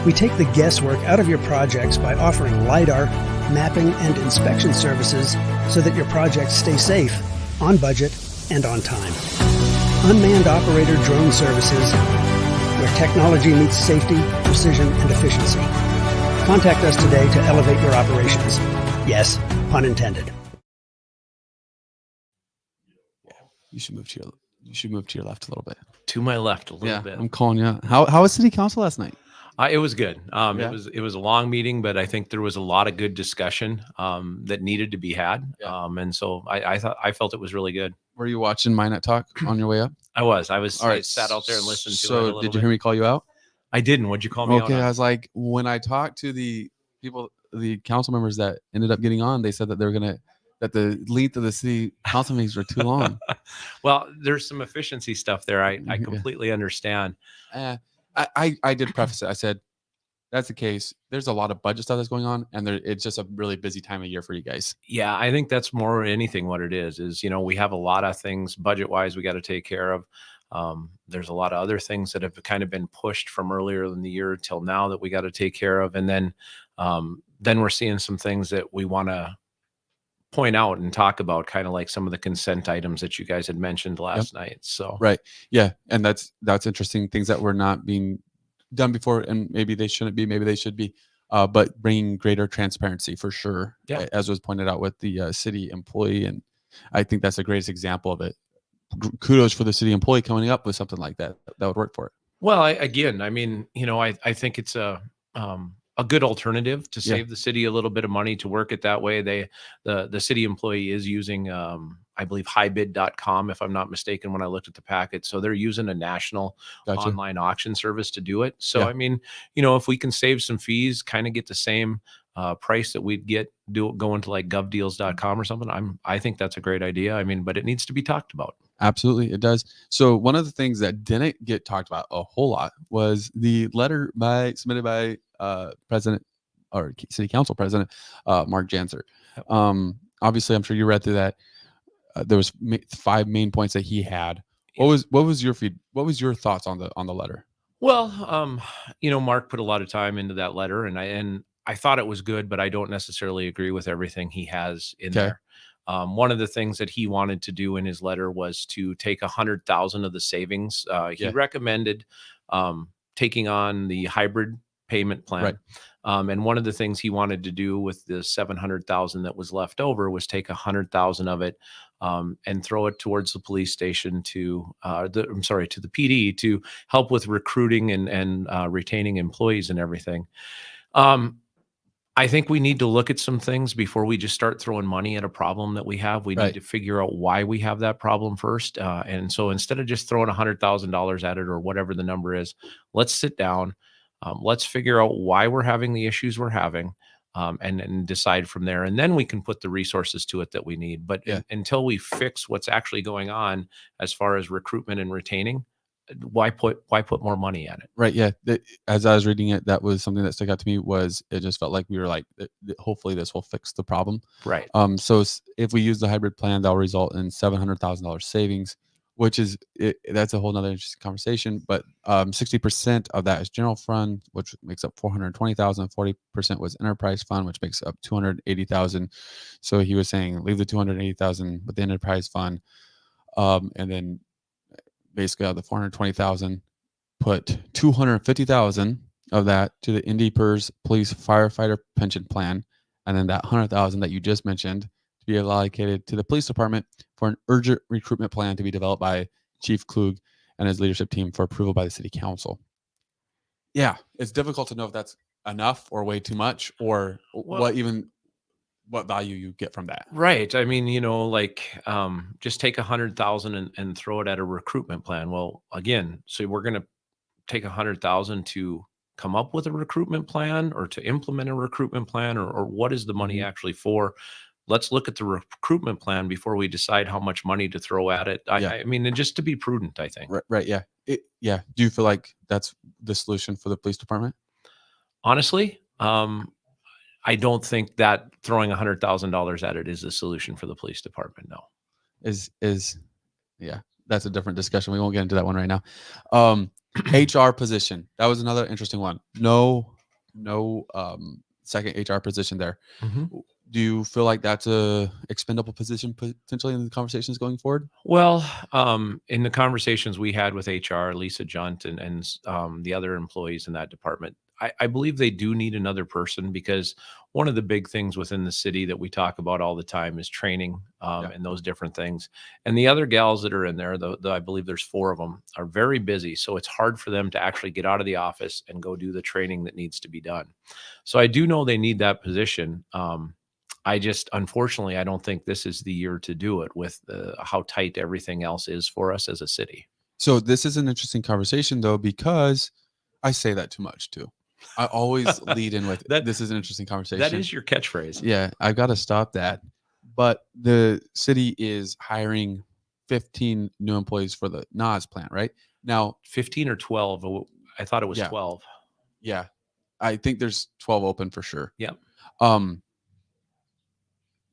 We take the guesswork out of your projects by offering LiDAR, mapping, and inspection services so that your projects stay safe, on budget, and on time. Unmanned Operator Drone Services, where technology meets safety, precision, and efficiency. Contact us today to elevate your operations. Yes, pun intended. You should move to your left a little bit. To my left a little bit. I'm calling you out. How was City Council last night? It was good. It was a long meeting, but I think there was a lot of good discussion that needed to be had. Yeah. And so I felt it was really good. Were you watching Minot Talk on your way up? I was. All right. I sat out there and listened to it. So did you hear me call you out? I didn't. What'd you call me out Okay, on? I was like, when I talked to the people, the council members that ended up getting on, they said that that the length of the city council meetings were too long. Well, there's some efficiency stuff there. I completely understand. I did preface it. I said, that's the case. There's a lot of budget stuff that's going on, and it's just a really busy time of year for you guys. Yeah, I think that's more anything what it is, we have a lot of things budget-wise we got to take care of. There's a lot of other things that have kind of been pushed from earlier in the year till now that we got to take care of. And then we're seeing some things that we want to point out and talk about, kind of like some of the consent items that you guys had mentioned last night. So, right. Yeah. And that's interesting, things that were not being done before, and maybe they shouldn't be, maybe they should be, but bringing greater transparency for sure. Yeah. As was pointed out with the city employee. And I think that's the greatest example of it. Kudos for the city employee coming up with something like that would work for it. Well, I think it's a good alternative to save the city a little bit of money to work it that way. The city employee is using, I believe, highbid.com, if I'm not mistaken, when I looked at the packet. So they're using a national online auction service to do it. So, if we can save some fees, kind of get the same price that we'd going to like govdeals.com or something, I think that's a great idea. But it needs to be talked about. Absolutely, it does. So one of the things that didn't get talked about a whole lot was the letter submitted by President or City Council President Mark Janser. Obviously, I'm sure you read through that. There was 5 main points that he had. What was your thoughts on the letter? Well, Mark put a lot of time into that letter, and I thought it was good, but I don't necessarily agree with everything he has in there. One of the things that he wanted to do in his letter was to take 100,000 of the savings. He recommended taking on the hybrid payment plan. Right. And one of the things he wanted to do with the 700,000 that was left over was take 100,000 of it and throw it towards the police station to the PD to help with recruiting and retaining employees and everything. I think we need to look at some things before we just start throwing money at a problem that we have. We need to figure out why we have that problem first. And so instead of just throwing $100,000 at it or whatever the number is, let's sit down. Let's figure out why we're having the issues we're having and decide from there. And then we can put the resources to it that we need. But until we fix what's actually going on as far as recruitment and retaining, why put more money at it? Right. Yeah. As I was reading it, that was something that stuck out to me. Was it just felt like we were like, hopefully this will fix the problem. Right. So if we use the hybrid plan, that'll result in $700,000 savings, which is that's a whole nother interesting conversation. But 60% of that is general fund, which makes up 420,000. 40% was enterprise fund, which makes up 280,000. So he was saying leave the 280,000 with the enterprise fund, and then basically out of the 420,000, put 250,000 of that to the NDPERS police firefighter pension plan, and then that 100,000 that you just mentioned to be allocated to the police department for an urgent recruitment plan to be developed by Chief Klug and his leadership team for approval by the city council. Yeah, it's difficult to know if that's enough or way too much, or what value you get from that. Right. I mean, just take 100,000 and throw it at a recruitment plan. Well, again, so we're going to take 100,000 to come up with a recruitment plan or to implement a recruitment plan, or what is the money actually for? Let's look at the recruitment plan before we decide how much money to throw at it. I mean, and just to be prudent, I think. Right. Yeah. Do you feel like that's the solution for the police department? Honestly, I don't think that throwing $100,000 at it is the solution for the police department. No. That's a different discussion. We won't get into that one right now. HR position. That was another interesting one. No second HR position there. Mm-hmm. Do you feel like that's a expendable position potentially in the conversations going forward? Well, in the conversations we had with HR, Lisa Junt and the other employees in that department, I believe they do need another person, because one of the big things within the city that we talk about all the time is training and those different things. And the other gals that are in there, I believe there's 4 of them, are very busy. So it's hard for them to actually get out of the office and go do the training that needs to be done. So I do know they need that position. Unfortunately, I don't think this is the year to do it with how tight everything else is for us as a city. So this is an interesting conversation, though, because I say that too much too. I always lead in with this is an interesting conversation. That is your catchphrase. Yeah, I've got to stop that. But the city is hiring 15 new employees for the NAS plant, right? Now, 15 or 12. I thought it was 12. Yeah. I think there's 12 open for sure. Yeah.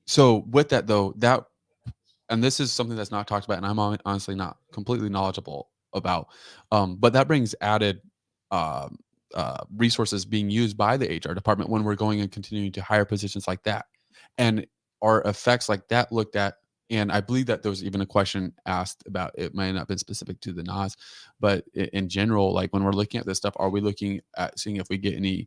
So with that though, and this is something that's not talked about, and I'm honestly not completely knowledgeable about, but that brings added resources being used by the HR department when we're going and continuing to hire positions like that. And are effects like that looked at? And I believe that there was even a question asked about, it might not have been specific to the NAS, but in general, like when we're looking at this stuff, are we looking at seeing if we get any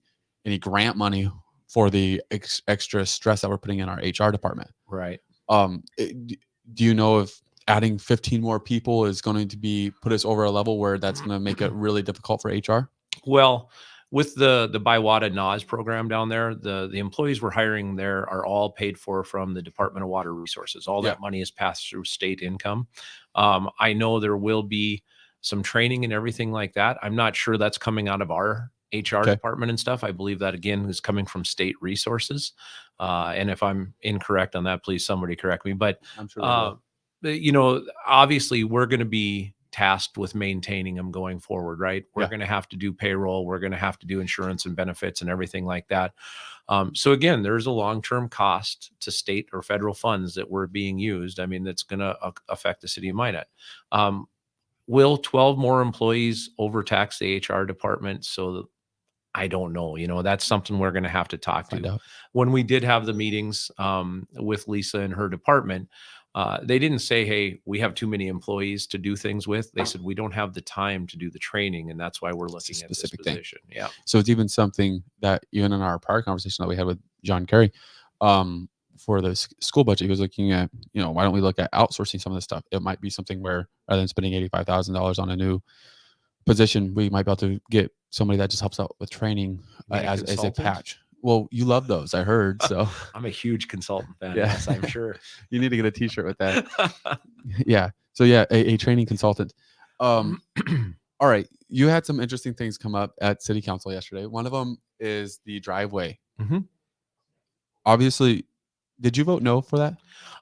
grant money for the extra stress that we're putting in our HR department? Right. Do you know if adding 15 more people is going to put us over a level where that's going to make it really difficult for HR? Well, with the Bywater NAS program down there, the employees we're hiring there are all paid for from the Department of Water Resources. All that money is passed through state income. I know there will be some training and everything like that. I'm not sure that's coming out of our HR department and stuff. I believe that, again, is coming from state resources. And if I'm incorrect on that, please somebody correct me. But, I'm sure obviously we're going to be tasked with maintaining them going forward, right? We're going to have to do payroll. We're going to have to do insurance and benefits and everything like that. So again, there's a long-term cost to state or federal funds that were being used. I mean, that's going to affect the city of Minot. Will 12 more employees overtax the HR department? So I don't know. That's something we're going to have to talk to. When we did have the meetings with Lisa and her department, they didn't say, hey, we have too many employees to do things with. They said, we don't have the time to do the training. And that's why we're looking at this position. Yeah. So it's even something that even in our prior conversation that we had with John Carey for the school budget, he was looking at, why don't we look at outsourcing some of this stuff? It might be something where rather than spending $85,000 on a new position, we might be able to get somebody that just helps out with training as a patch. Well, you love those, I heard. So I'm a huge consultant fan. Yeah. Yes, I'm sure. You need to get a t-shirt with that. Yeah. So a training consultant. All right. You had some interesting things come up at City Council yesterday. One of them is the driveway. Mm-hmm. Obviously, did you vote no for that?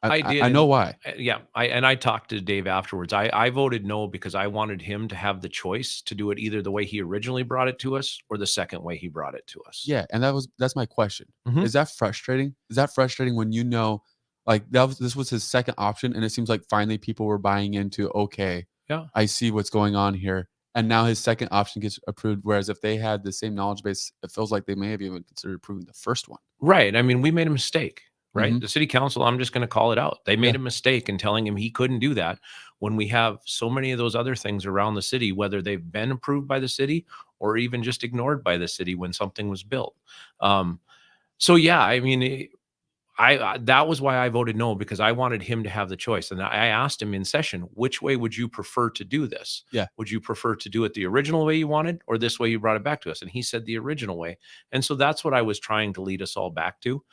I did. I know why. Yeah. I talked to Dave afterwards. I voted no because I wanted him to have the choice to do it either the way he originally brought it to us or the second way he brought it to us. Yeah. And that's my question. Mm-hmm. Is that frustrating? Is that frustrating when this was his second option and it seems like finally people were buying into, okay, yeah, I see what's going on here. And now his second option gets approved. Whereas if they had the same knowledge base, it feels like they may have even considered approving the first one. Right. I mean, we made a mistake. Right. Mm-hmm. The city council, I'm just going to call it out. They made a mistake in telling him he couldn't do that when we have so many of those other things around the city, whether they've been approved by the city or even just ignored by the city when something was built. So, yeah, I mean, that was why I voted no, because I wanted him to have the choice. And I asked him in session, which way would you prefer to do this? Yeah. Would you prefer to do it the original way you wanted or this way you brought it back to us? And he said the original way. And so that's what I was trying to lead us all back to.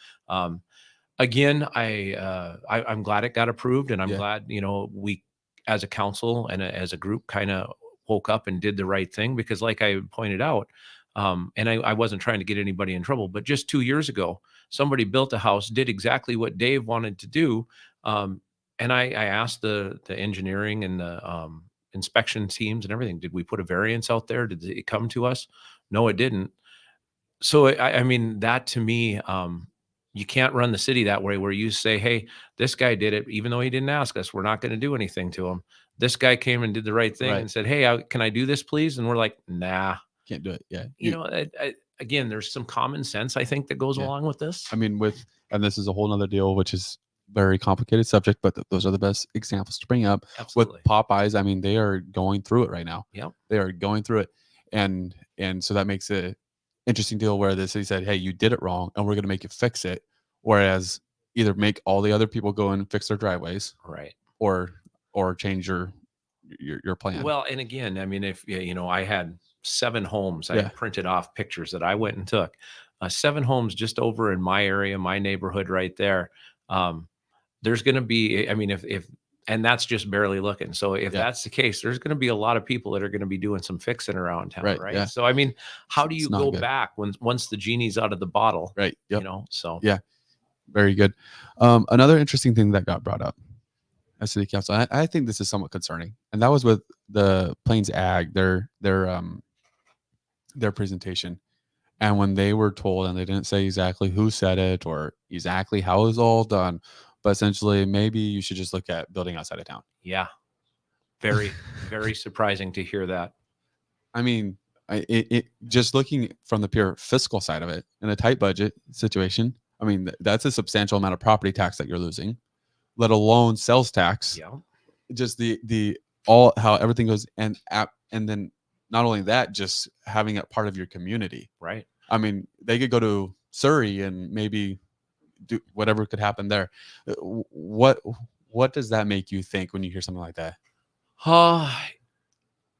Again, I'm glad it got approved, and I'm glad, we as a council and as a group kind of woke up and did the right thing, because like I pointed out, and I wasn't trying to get anybody in trouble, but just 2 years ago, somebody built a house, did exactly what Dave wanted to do. And I asked the engineering and the inspection teams and everything, did we put a variance out there? Did it come to us? No, it didn't. So, I mean, that to me, you can't run the city that way where you say, hey, this guy did it, even though he didn't ask us. We're not going to do anything to him. This guy came and did the right thing and said, hey, can I do this, please? And we're like, nah. Can't do it. Yeah. again, there's some common sense, I think, that goes along with this. I mean, and this is a whole nother deal, which is very complicated subject, but those are the best examples to bring up. Absolutely. With Popeyes, I mean, they are going through it right now. Yep. They are going through it. And so that makes it interesting deal where the city said, hey, you did it wrong and we're going to make you fix it. Whereas either make all the other people go and fix their driveways, right, or change your plan. Well, and again, I mean, if I had 7 homes, I printed off pictures that I went and took, 7 homes just over in my area, my neighborhood right there. There's going to be, I mean, if and that's just barely looking. So if that's the case, there's going to be a lot of people that are going to be doing some fixing around town, right? Yeah. So I mean, how do you go good. back once the genie's out of the bottle? Right. Yep. So yeah, very good. Another interesting thing that got brought up at City Council, I think this is somewhat concerning, and that was with the Plains Ag, their presentation. And when they were told, and they didn't say exactly who said it or exactly how it was all done, but essentially, maybe you should just look at building outside of town. Yeah. Very, very surprising to hear that. I mean, it just looking from the pure fiscal side of it, in a tight budget situation, I mean, that's a substantial amount of property tax that you're losing, let alone sales tax. Yeah. Just how everything goes, and then not only that, just having it part of your community. Right. I mean, they could go to Surrey and maybe do whatever could happen there. What does that make you think when you hear something like that?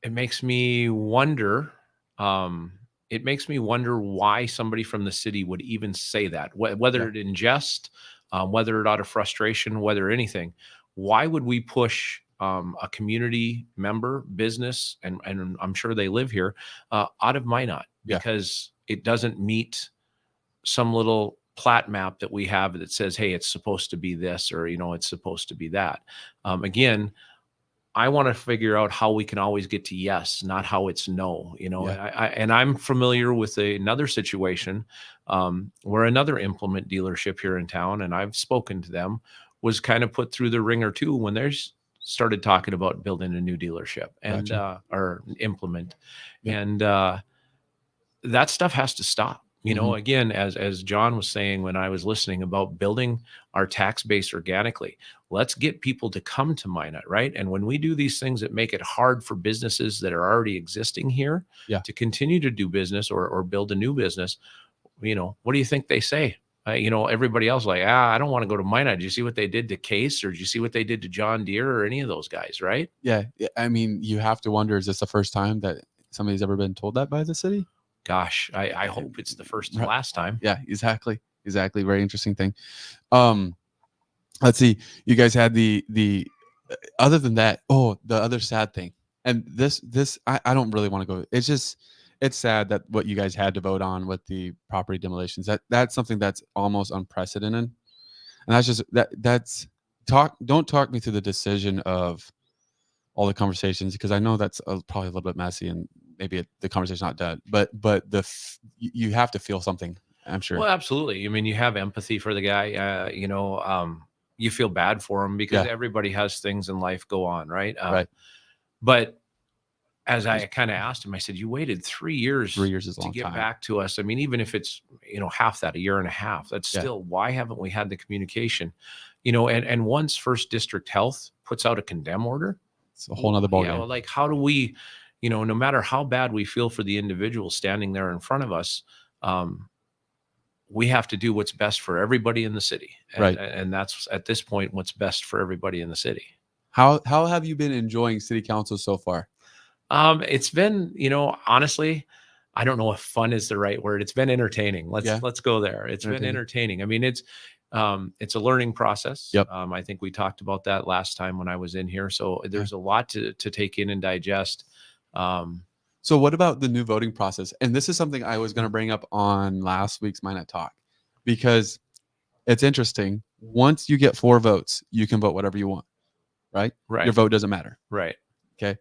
It makes me wonder. It makes me wonder why somebody from the city would even say that, whether it in jest, whether it out of frustration, whether anything. Why would we push a community member, business, and I'm sure they live here, out of Minot because it doesn't meet some little plat map that we have that says, hey, it's supposed to be this, or, it's supposed to be that. Again, I want to figure out how we can always get to yes, not how it's no, and I'm familiar with another situation where another implement dealership here in town, and I've spoken to them, was kind of put through the ringer too when they started talking about building a new dealership and or implement. And that stuff has to stop. Again, as John was saying when I was listening about building our tax base organically, let's get people to come to Minot, right? And when we do these things that make it hard for businesses that are already existing here to continue to do business or build a new business, what do you think they say? Everybody else like, I don't want to go to Minot. Did you see what they did to Case, or did you see what they did to John Deere or any of those guys, right? Yeah. I mean, you have to wonder, is this the first time that somebody's ever been told that by the city? Gosh, I hope it's the first and last time. Yeah, exactly. Very interesting thing. Let's see. You guys had the other than that, the other sad thing. And this I don't really want to go. It's sad that what you guys had to vote on with the property demolitions, that's something that's almost unprecedented. And that's just don't talk me through the decision of all the conversations, because I know that's probably a little bit messy and maybe the conversation's not done, but you have to feel something, I'm sure. Well, absolutely. I mean, you have empathy for the guy, you feel bad for him because everybody has things in life go on. Right. Right. But as I kind of asked him, I said, you waited 3 years. 3 years is a long to get time. back to us. I mean, even if it's, half that, a year and a half, that's still, why haven't we had the communication, and once First District Health puts out a condemn order, it's a whole nother ballgame. Like, how do we, no matter how bad we feel for the individual standing there in front of us, we have to do what's best for everybody in the city. And that's at this point, what's best for everybody in the city. How have you been enjoying city council so far? It's been, honestly, I don't know if fun is the right word. It's been entertaining. Let's go there. It's been entertaining. I mean, it's a learning process. Yep. I think we talked about that last time when I was in here. So there's a lot to take in and digest. So what about the new voting process? And this is something I was going to bring up on last week's Minot Talk, because it's interesting. Once you get 4 votes, you can vote whatever you want, right? Right. Your vote doesn't matter. Right. Okay.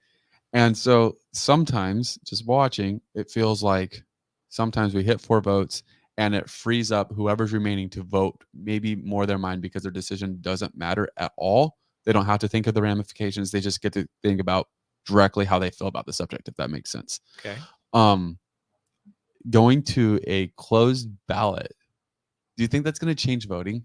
And so sometimes just watching, it feels like sometimes we hit 4 votes and it frees up whoever's remaining to vote maybe more their mind, because their decision doesn't matter at all. They don't have to think of the ramifications. They just get to think about directly how they feel about the subject, if that makes sense. Okay. going to a closed ballot, do you think that's going to change voting?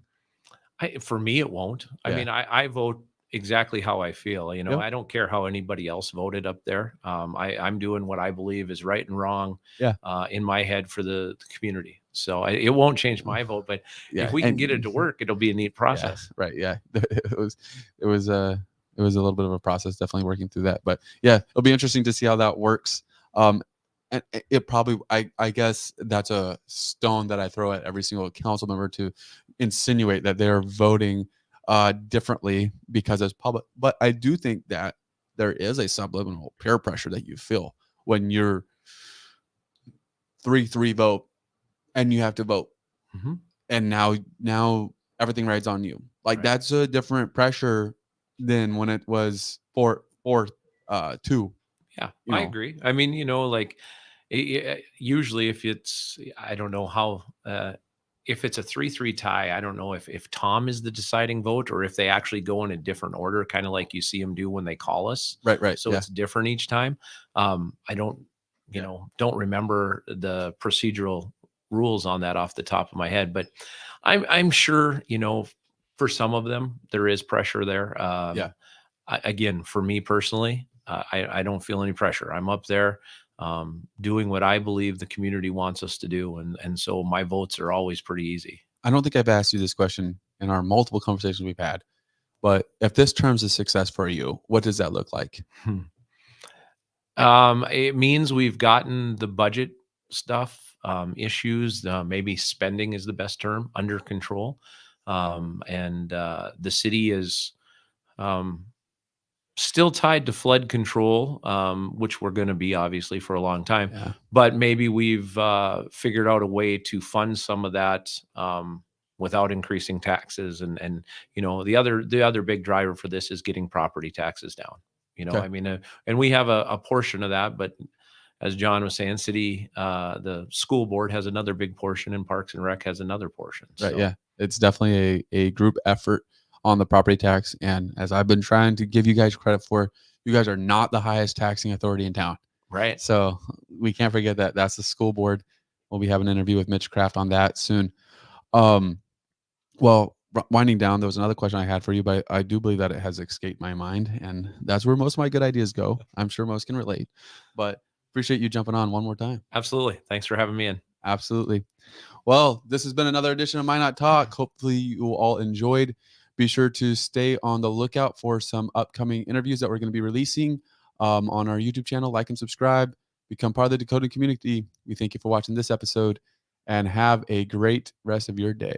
For me, it won't. I Yeah. mean, I vote exactly how I feel. You know, Yep. I don't care how anybody else voted up there. I'm doing what I believe is right and wrong. Yeah. In my head for the community. So it won't change my vote, but Yeah. if we can get it to work, it'll be a neat process. Yeah, right. Yeah. It was a little bit of a process, definitely working through that. But yeah, it'll be interesting to see how that works. And it probably, I guess that's a stone that I throw at every single council member to insinuate that they're voting differently because it's public. But I do think that there is a subliminal peer pressure that you feel when you're 3-3 vote and you have to vote. Mm-hmm. And now everything rides on you. Like Right. that's a different pressure than when it was 4-2. Yeah, You I know. agree. I mean, you know, like usually if it's, I don't know how, if it's a 3-3 tie, I don't know if Tom is the deciding vote or if they actually go in a different order, kind of like you see them do when they call us. Right. So Yeah. it's different each time. I don't, don't remember the procedural rules on that off the top of my head, but I'm sure, for some of them there is pressure there. Yeah. Again, for me personally, I don't feel any pressure. I'm up there doing what I believe the community wants us to do. And so my votes are always pretty easy. I don't think I've asked you this question in our multiple conversations we've had, but if this term's a success for you, what does that look like? It means we've gotten the budget stuff, issues, maybe spending is the best term, under control. And the city is still tied to flood control, which we're going to be obviously for a long time. Yeah. But maybe we've figured out a way to fund some of that without increasing taxes. And the other big driver for this is getting property taxes down. Okay. I mean, and we have a portion of that, but as John was saying, the school board has another big portion, and Parks and Rec has another portion. Right. So, Yeah. It's definitely a group effort on the property tax. And as I've been trying to give you guys credit for, you guys are not the highest taxing authority in town. right. So we can't forget that. That's the school board. We'll be having an interview with Mitch Kraft on that soon. Well, winding down, there was another question I had for you, but I do believe that it has escaped my mind, and that's where most of my good ideas go. I'm sure most can relate, but appreciate you jumping on one more time. Absolutely. Thanks for having me in. Absolutely. Well, this has been another edition of Minot Talk. Hopefully you all enjoyed. Be sure to stay on the lookout for some upcoming interviews that we're going to be releasing on our YouTube channel. Like and subscribe. Become part of the Dakota community. We thank you for watching this episode, and have a great rest of your day.